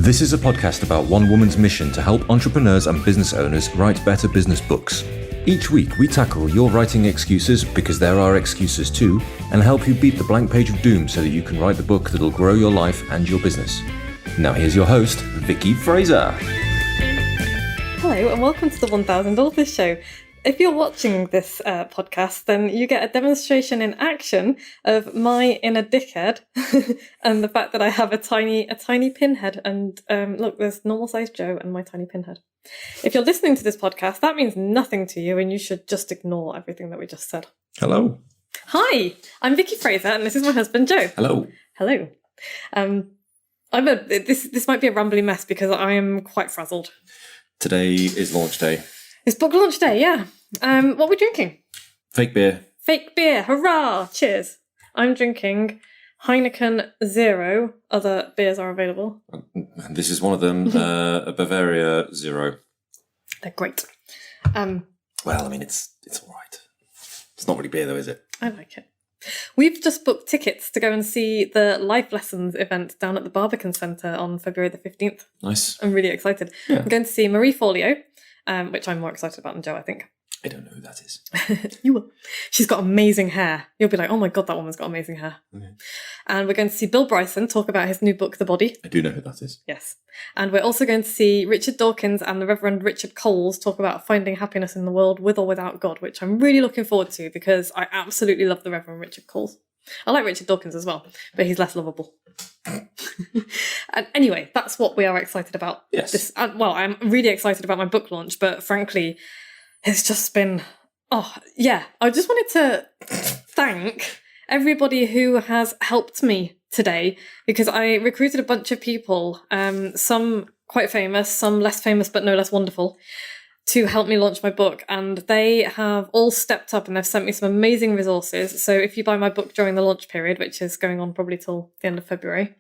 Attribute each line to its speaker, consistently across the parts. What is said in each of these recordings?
Speaker 1: This is a podcast about one woman's mission to help entrepreneurs and business owners write better business books. Each week, we tackle your writing excuses, because there are excuses too, and help you beat the blank page of doom so that you can write the book that'll grow your life and your business. Now here's your host, Vicky Fraser.
Speaker 2: Hello and welcome to the 1000 Authors Show. If you're watching this podcast, then you get a demonstration in action of my inner dickhead and the fact that I have a tiny pinhead. And look, there's normal sized Joe and my tiny pinhead. If you're listening to this podcast, that means nothing to you and you should just ignore everything that we just said.
Speaker 1: Hello.
Speaker 2: Hi, I'm Vicky Fraser and this is my husband, Joe.
Speaker 1: Hello.
Speaker 2: Hello. This might be a rambly mess because I am quite frazzled.
Speaker 1: Today is launch day.
Speaker 2: It's book launch day, yeah. What are we drinking?
Speaker 1: Fake beer.
Speaker 2: Fake beer, hurrah! Cheers. I'm drinking Heineken Zero. Other beers are available.
Speaker 1: This is one of them, a Bavaria Zero.
Speaker 2: They're great.
Speaker 1: Well, I mean, it's all right. It's not really beer though, is it?
Speaker 2: I like it. We've just booked tickets to go and see the Life Lessons event down at the Barbican Centre on February the 15th.
Speaker 1: Nice.
Speaker 2: I'm really excited. Yeah. I'm going to see Marie Forleo, which I'm more excited about than Joe, I think.
Speaker 1: I don't know who that is.
Speaker 2: You will. She's got amazing hair. You'll be like, oh my God, that woman's got amazing hair. Okay. And we're going to see Bill Bryson talk about his new book, The Body.
Speaker 1: I do know who that is.
Speaker 2: Yes. And we're also going to see Richard Dawkins and the Reverend Richard Coles talk about finding happiness in the world with or without God, which I'm really looking forward to because I absolutely love the Reverend Richard Coles. I like Richard Dawkins as well, but he's less lovable. And anyway, that's what we are excited about.
Speaker 1: Yes.
Speaker 2: I'm really excited about my book launch, but frankly, it's just been, I just wanted to thank everybody who has helped me today because I recruited a bunch of people, some quite famous, some less famous but no less wonderful, to help me launch my book. And they have all stepped up and they've sent me some amazing resources. So if you buy my book during the launch period, which is going on probably till the end of February,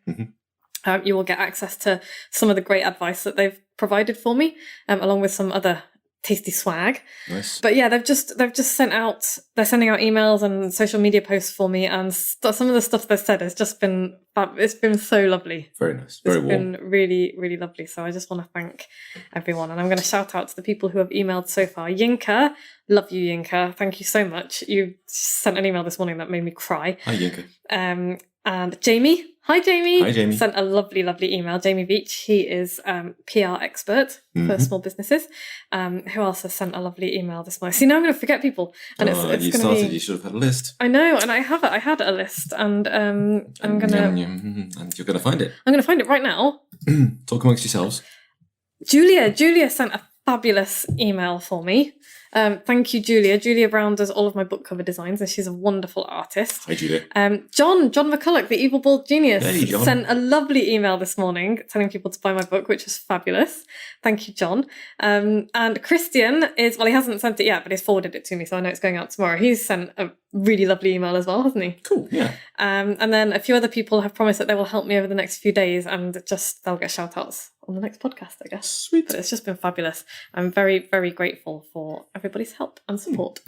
Speaker 2: you will get access to some of the great advice that they've provided for me, along with some other tasty swag.
Speaker 1: Nice.
Speaker 2: But yeah, they're sending out emails and social media posts for me, and some of the stuff they've said has just been it's been so lovely.
Speaker 1: Very nice. Very warm.
Speaker 2: It's been really, really lovely. So I just want to thank everyone, and I'm going to shout out to the people who have emailed so far. Yinka, love you, Yinka. Thank you so much. You sent an email this morning that made me cry.
Speaker 1: Hi, Yinka.
Speaker 2: And Jamie. Hi, Jamie.
Speaker 1: Hi, Jamie.
Speaker 2: Sent a lovely, lovely email. Jamie Beach. He is PR expert for small businesses. Who else has sent a lovely email this morning? See, now I'm going to forget people. And
Speaker 1: you should have had a list.
Speaker 2: I know, and I had a list, and I'm going to...
Speaker 1: And you're going to find it.
Speaker 2: I'm going to find it right now.
Speaker 1: Talk amongst yourselves.
Speaker 2: Julia sent a fabulous email for me. Thank you, Julia. Julia Brown does all of my book cover designs and she's a wonderful artist.
Speaker 1: Hi, Julia.
Speaker 2: John McCulloch, the evil bald genius,
Speaker 1: hey, John,
Speaker 2: sent a lovely email this morning telling people to buy my book, which is fabulous. Thank you, John. And Christian he hasn't sent it yet, but he's forwarded it to me, so I know it's going out tomorrow. He's sent a really lovely email as well, hasn't he?
Speaker 1: Cool, yeah.
Speaker 2: And then a few other people have promised that they will help me over the next few days and they'll get shout outs on the next podcast, I guess.
Speaker 1: Sweet.
Speaker 2: But it's just been fabulous. I'm very, very grateful for everybody's help and support.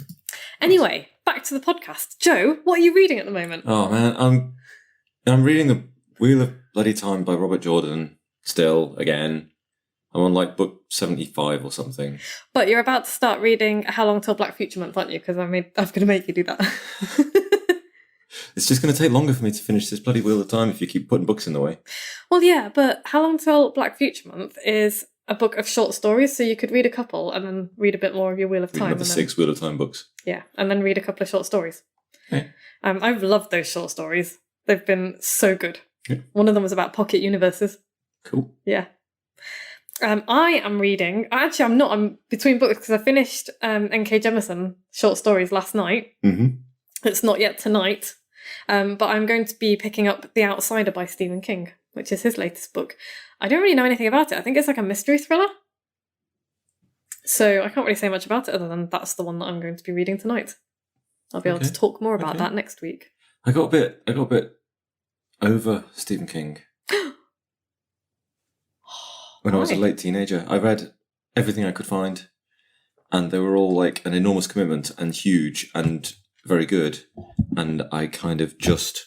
Speaker 2: Anyway, back to the podcast. Joe, what are you reading at the moment?
Speaker 1: Oh, man, I'm reading The Wheel of Bloody Time by Robert Jordan still, again. I'm on book 75 or something.
Speaker 2: But you're about to start reading How Long Till Black Future Month, aren't you? Because I'm going to make you do that.
Speaker 1: It's just going to take longer for me to finish this bloody Wheel of Time if you keep putting books in the way.
Speaker 2: Well, yeah, but How Long Till Black Future Month is a book of short stories, so you could read a couple and then read a bit more of your Wheel of Time.
Speaker 1: Read another 6 Wheel of Time books.
Speaker 2: Yeah, and then read a couple of short stories.
Speaker 1: Okay.
Speaker 2: I've loved those short stories. They've been so good.
Speaker 1: Yeah.
Speaker 2: One of them was about pocket universes.
Speaker 1: Cool.
Speaker 2: Yeah. I am reading... Actually, I'm not. I'm between books because I finished N.K. Jemisin short stories last night.
Speaker 1: Mm-hmm.
Speaker 2: It's not yet tonight. But I'm going to be picking up The Outsider by Stephen King, which is his latest book. I don't really know anything about it. I think it's like a mystery thriller. So I can't really say much about it other than that's the one that I'm going to be reading tonight. I'll be able to talk more about that next week.
Speaker 1: I got a bit over Stephen King. When I was a late teenager, I read everything I could find, and they were all an enormous commitment and huge and very good, and I kind of just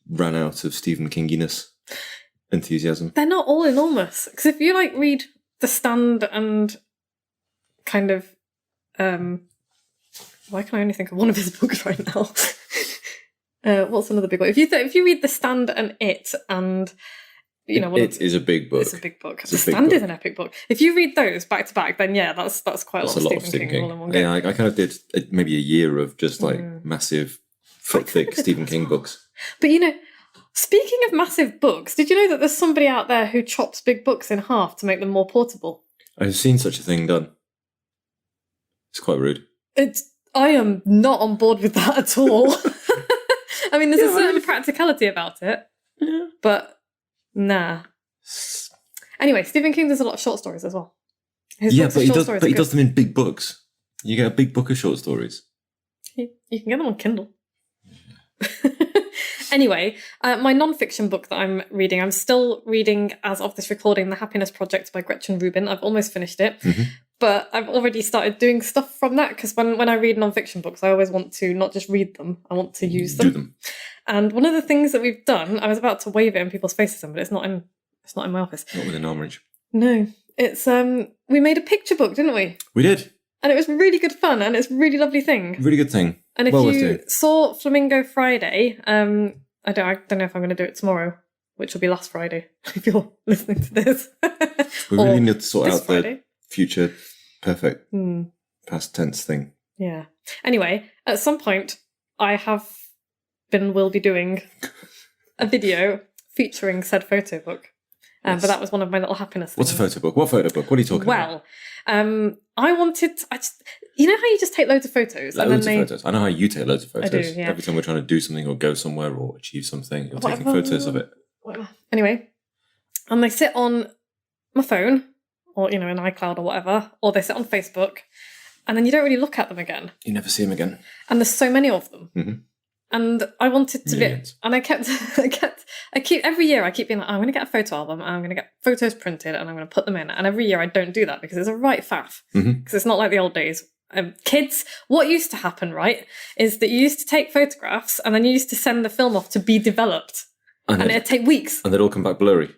Speaker 1: ran out of Stephen Kinginess. enthusiasm.
Speaker 2: They're not all enormous. Because if you like read The Stand and kind of why can I only think of one of his books right now? What's another big one? If you read The Stand and It and
Speaker 1: It is a big book.
Speaker 2: It's a big book. The Stand is an epic book. If you read those back to back, then yeah, that's quite a lot of Stephen King all in one go.
Speaker 1: Yeah, I kind of did maybe a year of just like massive, thick Stephen King books.
Speaker 2: But speaking of massive books, did you know that there's somebody out there who chops big books in half to make them more portable?
Speaker 1: I've seen such a thing done. It's quite rude.
Speaker 2: I am not on board with that at all. I mean, there's a certain practicality about it, but nah. Anyway, Stephen King does a lot of short stories as well.
Speaker 1: But he does them in big books. You get a big book of short stories.
Speaker 2: You can get them on Kindle. Anyway, my non-fiction book that I'm reading, I'm still reading as of this recording, The Happiness Project by Gretchen Rubin. I've almost finished it. Mm-hmm. But I've already started doing stuff from that because when I read non-fiction books, I always want to not just read them, I want to use them.
Speaker 1: Do them.
Speaker 2: And one of the things that we've done, I was about to wave it in people's faces, but it's not in my office.
Speaker 1: Not with an armoury.
Speaker 2: No, it's we made a picture book, didn't we?
Speaker 1: We did.
Speaker 2: And it was really good fun, and it's a really lovely thing.
Speaker 1: Really good thing.
Speaker 2: And if you saw Flamingo Friday, I don't know if I'm going to do it tomorrow, which will be last Friday if you're listening to this.
Speaker 1: We really need to sort out
Speaker 2: Friday.
Speaker 1: The future perfect past tense thing.
Speaker 2: Yeah. Anyway, at some point, I will be doing a video featuring said photo book. But that was one of my little happiness things.
Speaker 1: What's a photo book? What photo book? What are you talking about?
Speaker 2: Well, you know how you just take loads of photos?
Speaker 1: Photos. I know how you take loads of photos.
Speaker 2: I do, yeah.
Speaker 1: Every time we're trying to do something or go somewhere or achieve something, you're taking photos of it.
Speaker 2: Whatever. Anyway, and they sit on my phone or, in iCloud or whatever, or they sit on Facebook, and then you don't really look at them again.
Speaker 1: You never see them again.
Speaker 2: And there's so many of them.
Speaker 1: Mm-hmm.
Speaker 2: And I wanted to and I keep every year I keep being like, I'm going to get a photo album, and I'm going to get photos printed, and I'm going to put them in. And every year I don't do that because it's a right faff. Because it's not like the old days. Kids, what used to happen, right, is that you used to take photographs and then you used to send the film off to be developed. And it'd take weeks.
Speaker 1: And they'd all come back blurry.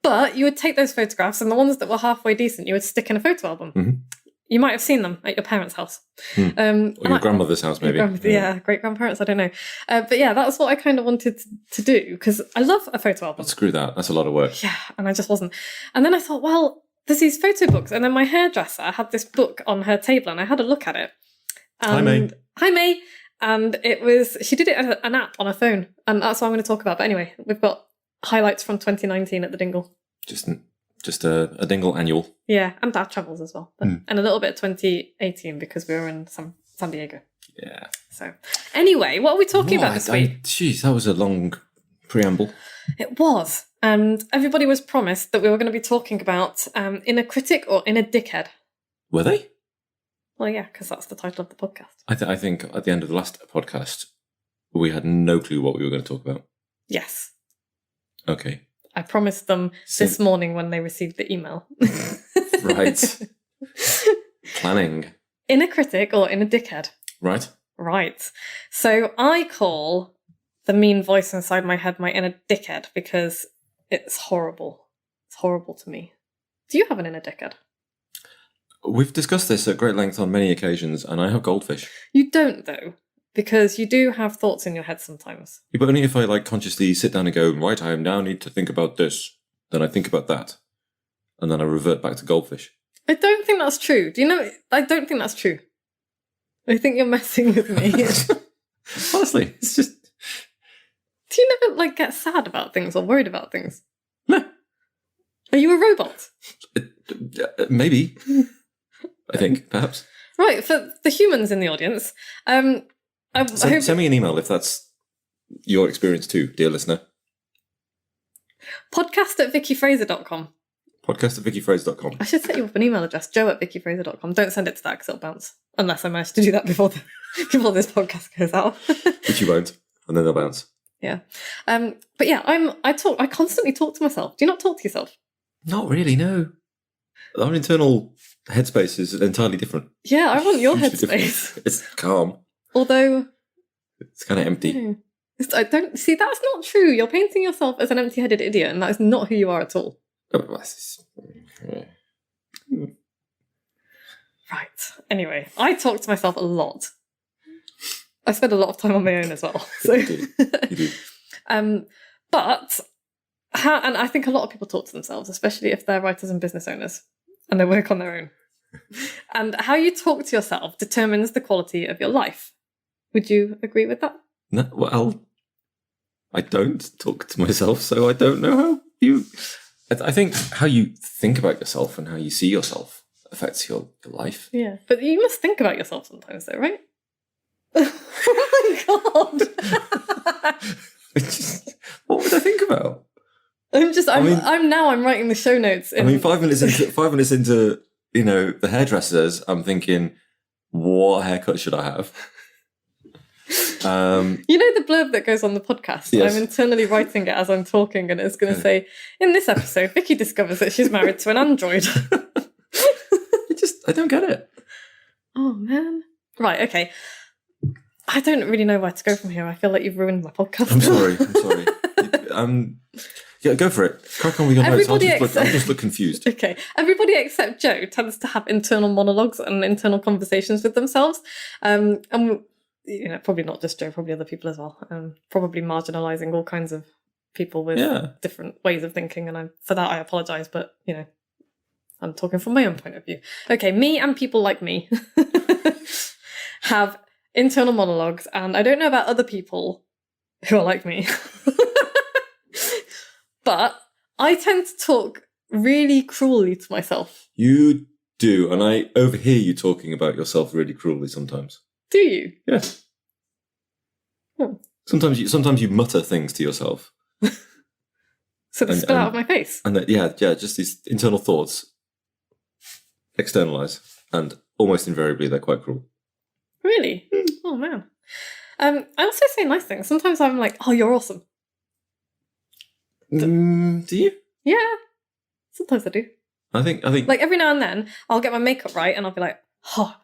Speaker 1: But you would take those photographs, and the ones that were halfway decent, you would stick in a photo album. Mm-hmm. You might have seen them at your parents' house. Or your grandmother's house, maybe.
Speaker 2: Great-grandparents, I don't know. But yeah, that's what I kind of wanted to do, because I love a photo album.
Speaker 1: But screw that. That's a lot of work.
Speaker 2: Yeah, and I just wasn't. And then I thought, well, there's these photo books. And then my hairdresser had this book on her table, and I had a look at it.
Speaker 1: Hi, May.
Speaker 2: And she did it as an app on her phone. And that's what I'm going to talk about. But anyway, we've got highlights from 2019 at the Dingle.
Speaker 1: Just a Dingle annual.
Speaker 2: Yeah, and our travels as well. And a little bit of 2018 because we were in San Diego.
Speaker 1: Yeah.
Speaker 2: So anyway, what are we talking about this week?
Speaker 1: Jeez, that was a long preamble.
Speaker 2: It was. And everybody was promised that we were going to be talking about Inner Critic or Inner Dickhead.
Speaker 1: Were they?
Speaker 2: Well, yeah, because that's the title of the podcast.
Speaker 1: I think at the end of the last podcast, we had no clue what we were going to talk about.
Speaker 2: Yes.
Speaker 1: Okay.
Speaker 2: I promised them this morning when they received the email.
Speaker 1: Right. Planning.
Speaker 2: Inner Critic or Inner Dickhead?
Speaker 1: Right.
Speaker 2: So I call the mean voice inside my head my inner dickhead because it's horrible. It's horrible to me. Do you have an inner dickhead?
Speaker 1: We've discussed this at great length on many occasions, and I have goldfish.
Speaker 2: You don't, though, because you do have thoughts in your head sometimes.
Speaker 1: Yeah, but only if I consciously sit down and go, right, I now need to think about this. Then I think about that. And then I revert back to goldfish.
Speaker 2: I don't think that's true. Do you know? I don't think that's true. I think you're messing with me.
Speaker 1: Honestly, it's just...
Speaker 2: Do you never, get sad about things or worried about things?
Speaker 1: No.
Speaker 2: Are you a robot?
Speaker 1: Maybe. I think, perhaps.
Speaker 2: Right, for the humans in the audience,
Speaker 1: send me an email if that's your experience too, dear listener.
Speaker 2: Podcast@VickyFraser.com.
Speaker 1: Podcast@VickyFraser.com.
Speaker 2: I should set you up an email address, joe@VickyFraser.com. Don't send it to that because it'll bounce. Unless I manage to do that before this podcast goes out.
Speaker 1: Which you won't, and then they'll bounce.
Speaker 2: Yeah. But yeah, I constantly talk to myself. Do you not talk to yourself?
Speaker 1: Not really, no. Our internal headspace is entirely different.
Speaker 2: Yeah, I want your headspace.
Speaker 1: It's calm.
Speaker 2: Although...
Speaker 1: It's kind of empty.
Speaker 2: I don't see, that's not true. You're painting yourself as an empty-headed idiot, and that is not who you are at all. Right. Anyway, I talk to myself a lot. I spend a lot of time on my own as well. So.
Speaker 1: You do.
Speaker 2: But and I think a lot of people talk to themselves, especially if they're writers and business owners and they work on their own. And how you talk to yourself determines the quality of your life. Would you agree with that?
Speaker 1: No, well, I don't talk to myself, so I don't know how you... I think how you think about yourself and how you see yourself affects your life.
Speaker 2: Yeah, but you must think about yourself sometimes though, right? Oh my God.
Speaker 1: What would I think about?
Speaker 2: I'm writing the show notes.
Speaker 1: 5 minutes into, the hairdressers, I'm thinking, what haircut should I have?
Speaker 2: The blurb that goes on the podcast?
Speaker 1: Yes.
Speaker 2: I'm internally writing it as I'm talking, and it's going to say, in this episode, Vicky discovers that she's married to an android.
Speaker 1: I don't get it.
Speaker 2: Oh, man. Right, okay. I don't really know where to go from here. I feel like you've ruined my podcast.
Speaker 1: I'm sorry. Yeah, go for it. Crack on with your notes. I'll just look confused.
Speaker 2: Okay. Everybody except Joe tends to have internal monologues and internal conversations with themselves. And probably not just Joe, probably other people as well. Probably marginalising all kinds of people with different ways of thinking. And for that, I apologise. But, I'm talking from my own point of view. Okay, me and people like me have internal monologues. And I don't know about other people who are like me. But I tend to talk really cruelly to myself.
Speaker 1: You do, and I overhear you talking about yourself really cruelly sometimes.
Speaker 2: Do you?
Speaker 1: Yeah.
Speaker 2: Oh.
Speaker 1: Sometimes you mutter things to yourself.
Speaker 2: So they spill out of my face?
Speaker 1: And just these internal thoughts externalise, and almost invariably they're quite cruel.
Speaker 2: Really? Oh, man. I also say nice things. Sometimes I'm like, oh, you're awesome.
Speaker 1: Do you?
Speaker 2: Yeah. Sometimes I do.
Speaker 1: I think
Speaker 2: like every now and then I'll get my makeup right and I'll be like, oh,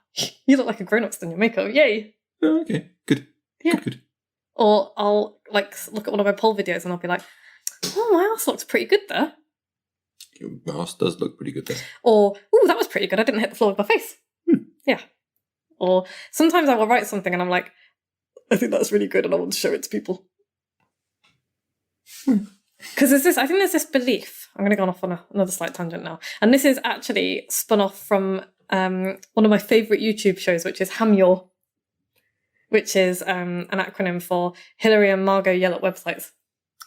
Speaker 2: you look like a grown-up in your makeup. Yay.
Speaker 1: Oh, okay. Good.
Speaker 2: Yeah.
Speaker 1: Good.
Speaker 2: Or I'll look at one of my poll videos and I'll be like, oh, my ass looks pretty good there.
Speaker 1: Your ass does look pretty good there.
Speaker 2: Or, oh, that was pretty good. I didn't hit the floor with my face. Yeah. Or sometimes I will write something and I'm like, I think that's really good and I want to show it to people. Because I think there's this belief, I'm going to go off on another slight tangent now, and this is actually spun off from one of my favourite YouTube shows, which is HAMYOR, which is an acronym for Hillary and Margot Yell at Websites.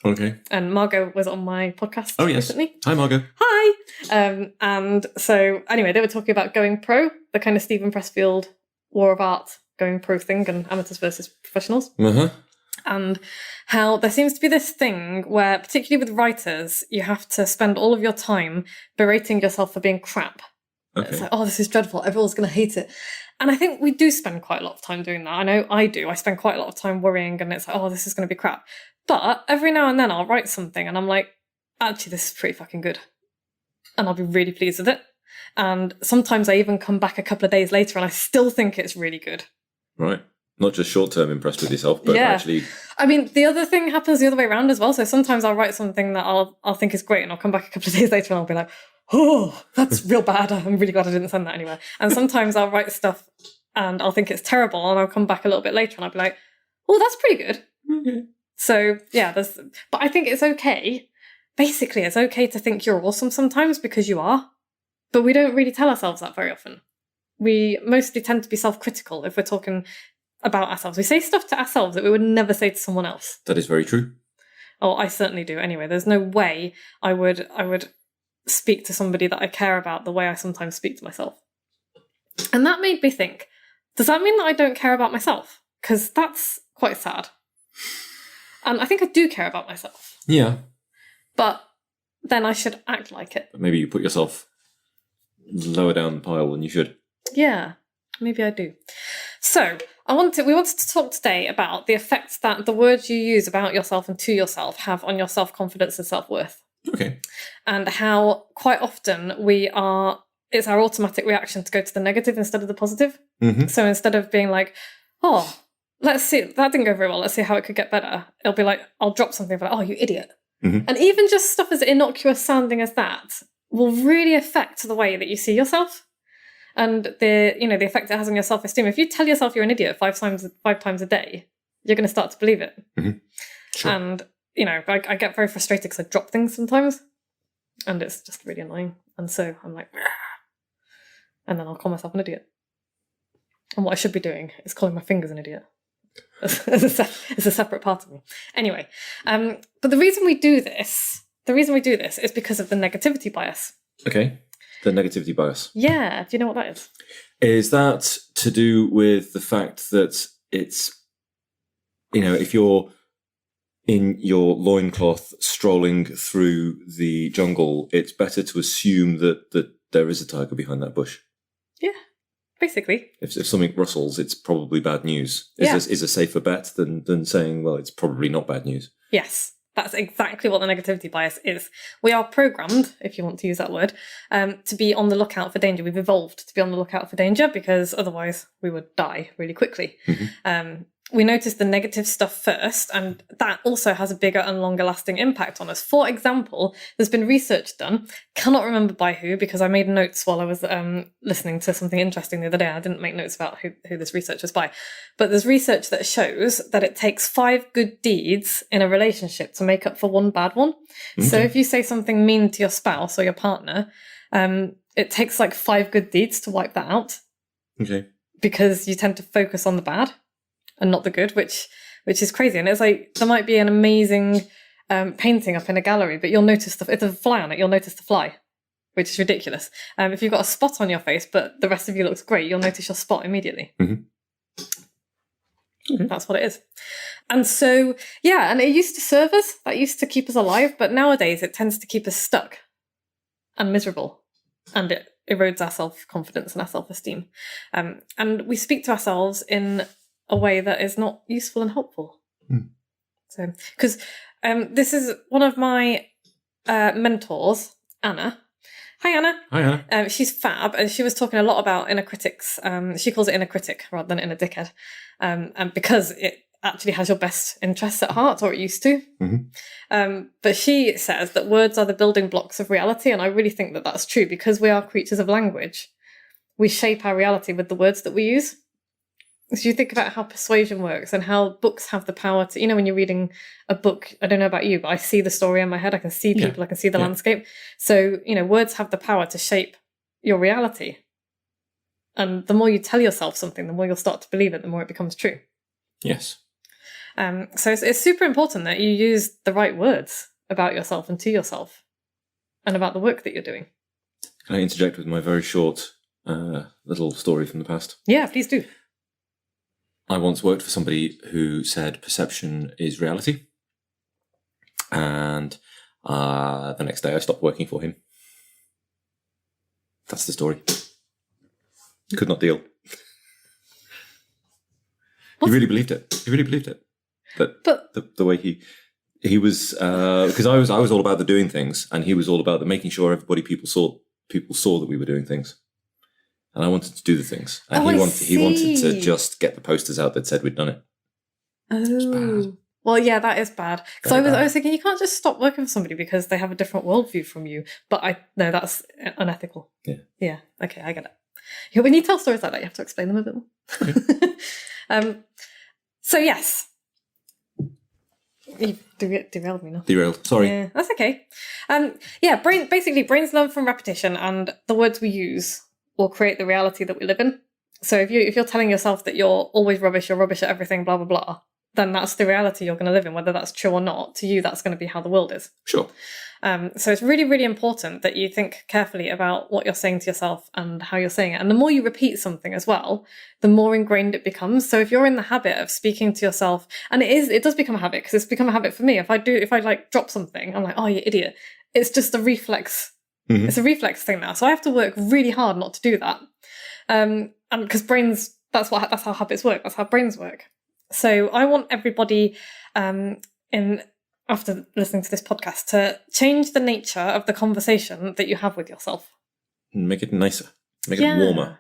Speaker 1: Okay.
Speaker 2: And Margot was on my podcast recently.
Speaker 1: Hi, Margot.
Speaker 2: Hi! And so, anyway, they were talking about going pro, the kind of Stephen Pressfield War of Art going pro thing, and amateurs versus professionals.
Speaker 1: Uh-huh.
Speaker 2: And how there seems to be this thing where, particularly with writers, you have to spend all of your time berating yourself for being crap. Okay. It's like, oh, this is dreadful. Everyone's going to hate it. And I think we do spend quite a lot of time doing that. I know I do. I spend quite a lot of time worrying and it's like, oh, this is going to be crap. But every now and then I'll write something and I'm like, actually, this is pretty fucking good. And I'll be really pleased with it. And sometimes I even come back a couple of days later and I still think it's really good.
Speaker 1: Right. Not just short-term impressed with yourself, but actually...
Speaker 2: I mean, the other thing happens the other way around as well. So sometimes I'll write something that I'll think is great and I'll come back a couple of days later and I'll be like, oh, that's real bad. I'm really glad I didn't send that anywhere. And sometimes I'll write stuff and I'll think it's terrible and I'll come back a little bit later and I'll be like, oh, that's pretty good.
Speaker 1: Okay.
Speaker 2: So, yeah, but I think it's okay. Basically, it's okay to think you're awesome sometimes because you are. But we don't really tell ourselves that very often. We mostly tend to be self-critical if we're talking about ourselves. We say stuff to ourselves that we would never say to someone else.
Speaker 1: That is very true.
Speaker 2: Oh, I certainly do. Anyway, there's no way I would speak to somebody that I care about the way I sometimes speak to myself. And that made me think, does that mean that I don't care about myself? Because that's quite sad. And I think I do care about myself.
Speaker 1: Yeah.
Speaker 2: But then I should act like it.
Speaker 1: But maybe you put yourself lower down the pile than you should.
Speaker 2: Yeah, maybe I do. So, we wanted to talk today about the effects that the words you use about yourself and to yourself have on your self-confidence and self-worth.
Speaker 1: Okay.
Speaker 2: And how quite often it's our automatic reaction to go to the negative instead of the positive.
Speaker 1: Mm-hmm.
Speaker 2: So instead of being like, oh, let's see, that didn't go very well. Let's see how it could get better. It'll be like, I'll drop something, but like, oh, you idiot.
Speaker 1: Mm-hmm.
Speaker 2: And even just stuff as innocuous sounding as that will really affect the way that you see yourself and the effect it has on your self-esteem. If you tell yourself you're an idiot five times a day, you're going to start to believe it.
Speaker 1: Mm-hmm. Sure.
Speaker 2: And, I get very frustrated because I drop things sometimes and it's just really annoying. And so I'm like, "Rah." And then I'll call myself an idiot. And what I should be doing is calling my fingers an idiot. It's a separate part of me. Anyway, but the reason we do this is because of the negativity bias.
Speaker 1: Okay, the negativity bias.
Speaker 2: Yeah, do you know what that is?
Speaker 1: Is that to do with the fact that it's, if you're in your loincloth strolling through the jungle, it's better to assume that there is a tiger behind that bush?
Speaker 2: Yeah, basically.
Speaker 1: If something rustles, it's probably bad news. Is a safer bet than saying, well, it's probably not bad news.
Speaker 2: Yes, that's exactly what the negativity bias is. We are programmed, if you want to use that word, to be on the lookout for danger. We've evolved to be on the lookout for danger because otherwise we would die really quickly.
Speaker 1: Mm-hmm.
Speaker 2: We notice the negative stuff first, and that also has a bigger and longer lasting impact on us. For example, there's been research done, cannot remember by who, because I made notes while I was listening to something interesting the other day. I didn't make notes about who this research was by. But there's research that shows that it takes 5 good deeds in a relationship to make up for 1 bad one. Okay. So if you say something mean to your spouse or your partner, it takes like 5 good deeds to wipe that out.
Speaker 1: Okay.
Speaker 2: Because you tend to focus on the bad and not the good, which is crazy. And it's like, there might be an amazing painting up in a gallery, but you'll notice if there's a fly on it, you'll notice the fly, which is ridiculous. If you've got a spot on your face, but the rest of you looks great, you'll notice your spot immediately.
Speaker 1: Mm-hmm. Mm-hmm.
Speaker 2: That's what it is. And so, yeah, and it used to serve us, that used to keep us alive, but nowadays it tends to keep us stuck and miserable, and it erodes our self-confidence and our self-esteem. And we speak to ourselves in a way that is not useful and helpful. So, because this is one of my mentors, Anna. Hi, Anna.
Speaker 1: Hi, Anna.
Speaker 2: She's fab, and she was talking a lot about inner critics. She calls it inner critic rather than inner dickhead, and because it actually has your best interests at heart, or it used to.
Speaker 1: Mm-hmm.
Speaker 2: But she says that words are the building blocks of reality, and I really think that that's true because we are creatures of language. We shape our reality with the words that we use. So you think about how persuasion works and how books have the power to, when you're reading a book, I don't know about you, but I see the story in my head. I can see people, I can see the landscape. So, words have the power to shape your reality. And the more you tell yourself something, the more you'll start to believe it, the more it becomes true.
Speaker 1: Yes.
Speaker 2: So it's super important that you use the right words about yourself and to yourself and about the work that you're doing.
Speaker 1: Can I interject with my very short little story from the past?
Speaker 2: Yeah, please do.
Speaker 1: I once worked for somebody who said perception is reality. And the next day I stopped working for him. That's the story. Could not deal. He really believed it. He really believed it. But the way he was, because I was all about the doing things, and he was all about the making sure people saw that we were doing things. And I wanted to do the things. And he wanted to just get the posters out that said we'd done it.
Speaker 2: Oh. Well, yeah, that is bad. Because I was thinking, you can't just stop working for somebody because they have a different worldview from you. But no, that's unethical.
Speaker 1: Yeah.
Speaker 2: Yeah, okay, I get it. Yeah, when you tell stories like that, you have to explain them a bit more. Okay. So, yes. You derailed me now.
Speaker 1: Derailed, sorry.
Speaker 2: Yeah, that's okay. Brains learn from repetition, and the words we use will create the reality that we live in. So if you're telling yourself that you're always rubbish, you're rubbish at everything, blah, blah, blah, then that's the reality you're going to live in, whether that's true or not. To you, that's going to be how the world is.
Speaker 1: Sure.
Speaker 2: So it's really, really important that you think carefully about what you're saying to yourself and how you're saying it. And the more you repeat something as well, the more ingrained it becomes. So if you're in the habit of speaking to yourself, and it does become a habit, because it's become a habit for me. If I like drop something, I'm like, oh, you idiot. It's just a reflex. Mm-hmm. It's a reflex thing now. So I have to work really hard not to do that. And because brains, that's how habits work. That's how brains work. So I want everybody after listening to this podcast to change the nature of the conversation that you have with yourself.
Speaker 1: Make it nicer. Make it warmer.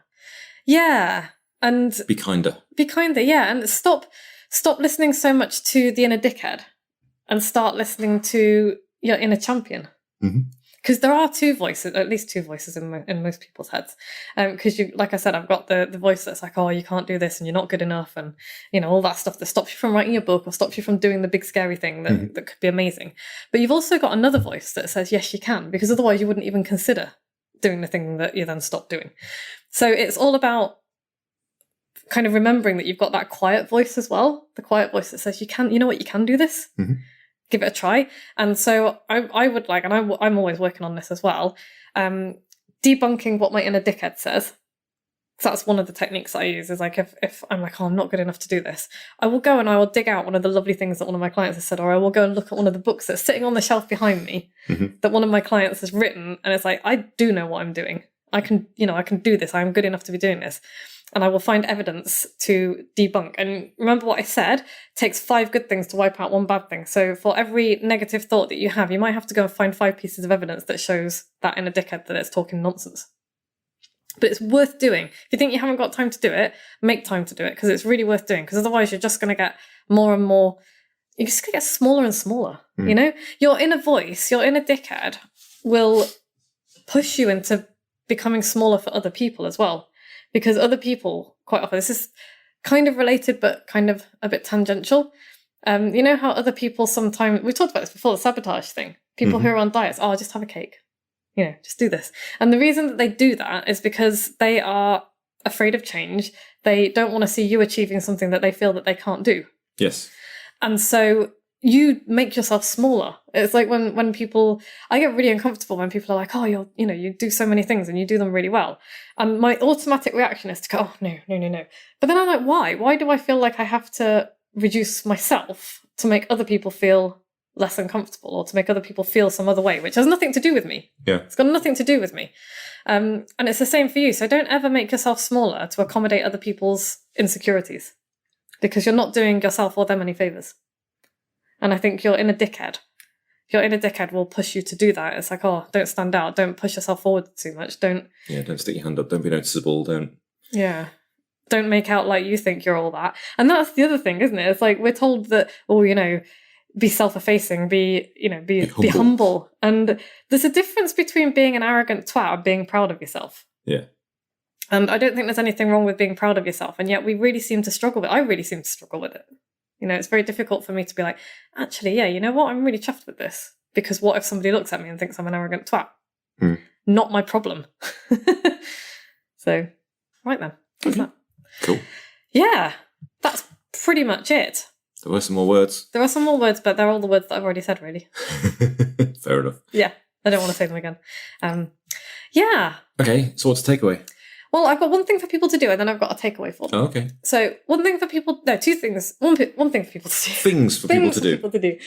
Speaker 2: Yeah. And
Speaker 1: be kinder.
Speaker 2: Yeah. And stop stop listening so much to the inner dickhead and start listening to your inner champion. Because there are two voices, at least two voices in most people's heads. Because you, like I said, I've got the voice that's like, oh, you can't do this and you're not good enough, and all that stuff that stops you from writing your book or stops you from doing the big scary thing that could be amazing. But you've also got another voice that says, yes, you can, because otherwise you wouldn't even consider doing the thing that you then stop doing. So it's all about kind of remembering that you've got that quiet voice as well, the quiet voice that says, you know what, you can do this. Give it a try. And so I would like, and I'm always working on this as well, debunking what my inner dickhead says. So that's one of the techniques I use, is like, if I'm like, oh, I'm not good enough to do this, I will go and I will dig out one of the lovely things that one of my clients has said, or I will go and look at one of the books that's sitting on the shelf behind me that one of my clients has written. And it's like, I do know what I'm doing. I can do this. I'm good enough to be doing this. And I will find evidence to debunk. And remember what I said, it takes 5 good things to wipe out 1 bad thing. So for every negative thought that you have, you might have to go and find 5 pieces of evidence that shows that inner dickhead that it's talking nonsense. But it's worth doing. If you think you haven't got time to do it, make time to do it, because it's really worth doing. Because otherwise you're just going to get more and more, you're just going to get smaller and smaller. Your inner voice, your inner dickhead will push you into becoming smaller for other people as well. Because other people, quite often, this is kind of related, but kind of a bit tangential. You know how other people sometimes, we talked about this before, the sabotage thing. People who are on diets, oh, just have a cake. Just do this. And the reason that they do that is because they are afraid of change. They don't want to see you achieving something that they feel that they can't do.
Speaker 1: Yes.
Speaker 2: And so you make yourself smaller. It's like when people, I get really uncomfortable when people are like, oh, you do so many things and you do them really well. And my automatic reaction is to go, oh, no. But then I'm like, why? Why do I feel like I have to reduce myself to make other people feel less uncomfortable, or to make other people feel some other way, which has nothing to do with me?
Speaker 1: Yeah.
Speaker 2: It's got nothing to do with me. And it's the same for you. So don't ever make yourself smaller to accommodate other people's insecurities, because you're not doing yourself or them any favours. And I think your inner dickhead will push you to do that. It's like, oh, don't stand out. Don't push yourself forward too much. Don't
Speaker 1: stick your hand up. Don't be noticeable.
Speaker 2: Don't make out like you think you're all that. And that's the other thing, isn't it? It's like we're told that, be self-effacing, be humble. And there's a difference between being an arrogant twat and being proud of yourself.
Speaker 1: Yeah.
Speaker 2: And I don't think there's anything wrong with being proud of yourself. And yet we really seem to struggle with it. I really seem to struggle with it. It's very difficult for me to be like, actually, yeah, you know what? I'm really chuffed with this. Because what if somebody looks at me and thinks I'm an arrogant twat? Not my problem. So, right then. What's that?
Speaker 1: Cool.
Speaker 2: Yeah, that's pretty much it.
Speaker 1: There were some more words.
Speaker 2: There are some more words, but they're all the words that I've already said, really.
Speaker 1: Fair enough.
Speaker 2: Yeah, I don't want to say them again. Yeah.
Speaker 1: Okay, so what's the takeaway?
Speaker 2: Well, I've got one thing for people to do, and then I've got a takeaway for them.
Speaker 1: Oh, okay.
Speaker 2: So, one thing for people... No, 2 things. One thing for people to do.
Speaker 1: Things for people to do.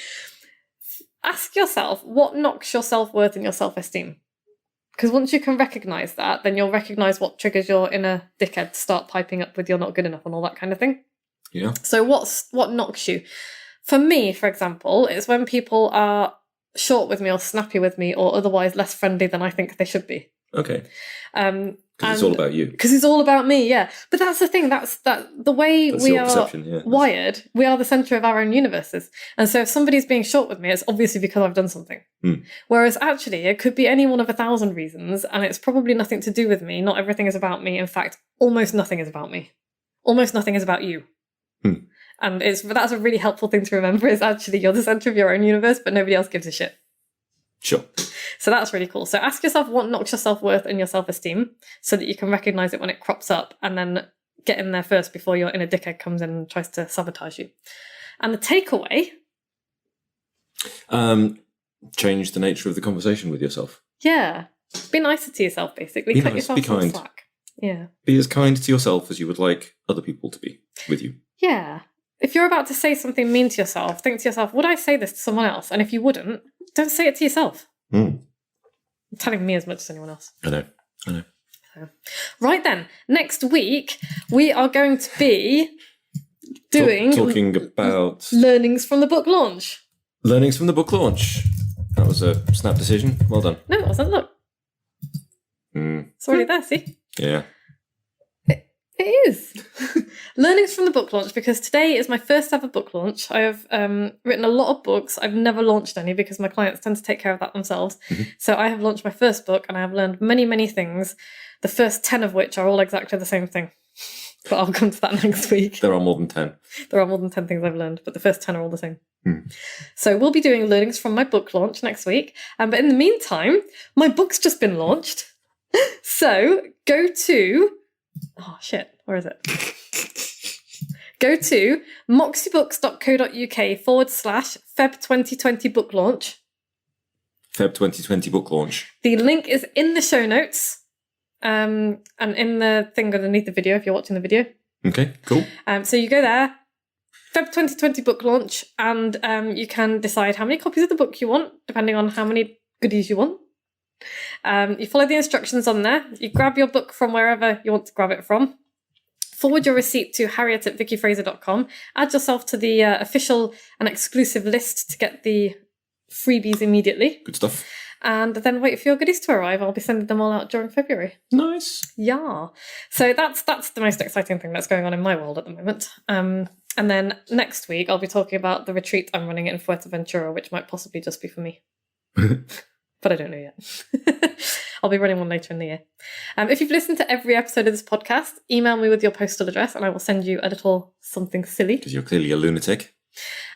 Speaker 2: Ask yourself, what knocks your self-worth and your self-esteem? Because once you can recognise that, then you'll recognise what triggers your inner dickhead to start piping up with you're not good enough and all that kind of thing.
Speaker 1: Yeah.
Speaker 2: So what knocks you? For me, for example, it's when people are short with me or snappy with me or otherwise less friendly than I think they should be.
Speaker 1: Okay. Because it's all about you.
Speaker 2: Because it's all about me, yeah. But that's the thing. That's the way we are wired. We are the centre of our own universes. And so if somebody's being short with me, it's obviously because I've done something. Whereas actually, it could be any one of 1,000 reasons, and it's probably nothing to do with me. Not everything is about me. In fact, almost nothing is about me. Almost nothing is about you. And that's a really helpful thing to remember, is actually you're the centre of your own universe, but nobody else gives a shit.
Speaker 1: Sure.
Speaker 2: So that's really cool. So ask yourself what knocks your self-worth and your self-esteem so that you can recognise it when it crops up, and then get in there first before your inner dickhead comes in and tries to sabotage you. And the takeaway...
Speaker 1: change the nature of the conversation with yourself.
Speaker 2: Yeah. Be nicer to yourself, basically. Cut yourself some slack. Yeah.
Speaker 1: Be as kind to yourself as you would like other people to be with you.
Speaker 2: Yeah. If you're about to say something mean to yourself, think to yourself, would I say this to someone else? And if you wouldn't, don't say it to yourself. I'm telling me as much as anyone else.
Speaker 1: I know.
Speaker 2: So, right then, next week we are going to be doing...
Speaker 1: Talking about...
Speaker 2: Learnings from the book launch.
Speaker 1: Learnings from the book launch. That was a snap decision. Well done.
Speaker 2: No, it wasn't. Look. It's already there, see?
Speaker 1: Yeah.
Speaker 2: It is. Learnings from the book launch, because today is my first ever book launch. I have written a lot of books. I've never launched any because my clients tend to take care of that themselves. Mm-hmm. So I have launched my first book and I have learned many, many things, the first 10 of which are all exactly the same thing. But I'll come to that next week.
Speaker 1: There are more than 10.
Speaker 2: There are more than 10 things I've learned, but the first 10 are all the same. So we'll be doing learnings from my book launch next week. But in the meantime, my book's just been launched. So go to... Oh, shit. Where is it? Go to moxiebooks.co.uk/Feb 2020 book launch.
Speaker 1: Feb 2020 book launch.
Speaker 2: The link is in the show notes and in the thing underneath the video if you're watching the video.
Speaker 1: Okay, cool.
Speaker 2: So you go there, Feb 2020 book launch, and you can decide how many copies of the book you want, depending on how many goodies you want. You follow the instructions on there. You grab your book from wherever you want to grab it from. Forward your receipt to harriet@vickyfraser.com. Add yourself to the official and exclusive list to get the freebies immediately.
Speaker 1: Good stuff.
Speaker 2: And then wait for your goodies to arrive. I'll be sending them all out during February.
Speaker 1: Nice.
Speaker 2: Yeah. So that's the most exciting thing that's going on in my world at the moment. And then next week, I'll be talking about the retreat I'm running in Fuerteventura, which might possibly just be for me. But I don't know yet. I'll be running one later in the year. If you've listened to every episode of this podcast, email me with your postal address and I will send you a little something silly.
Speaker 1: Because you're clearly a lunatic.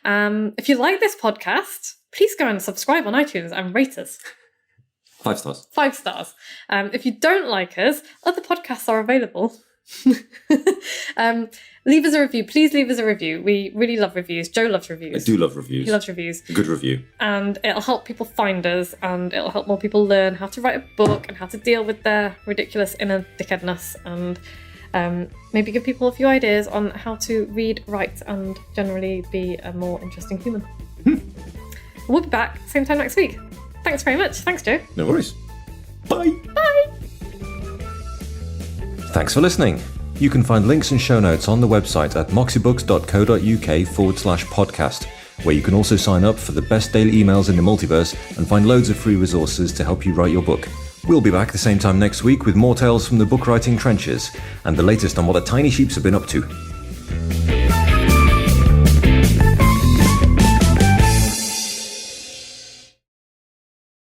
Speaker 2: If you like this podcast, please go and subscribe on iTunes and rate us.
Speaker 1: 5 stars.
Speaker 2: 5 stars. If you don't like us, other podcasts are available. Leave us a review. Please leave us a review. We really love reviews. Joe loves reviews.
Speaker 1: I do love reviews.
Speaker 2: He loves reviews.
Speaker 1: A good review.
Speaker 2: And it'll help people find us, and it'll help more people learn how to write a book and how to deal with their ridiculous inner dickheadness, and maybe give people a few ideas on how to read, write, and generally be a more interesting human. We'll be back same time next week. Thanks very much. Thanks, Joe.
Speaker 1: No worries. Bye.
Speaker 2: Bye.
Speaker 1: Thanks for listening. You can find links and show notes on the website at moxiebooks.co.uk/podcast, where you can also sign up for the best daily emails in the multiverse and find loads of free resources to help you write your book. We'll be back the same time next week with more tales from the book writing trenches and the latest on what the tiny sheeps have been up to.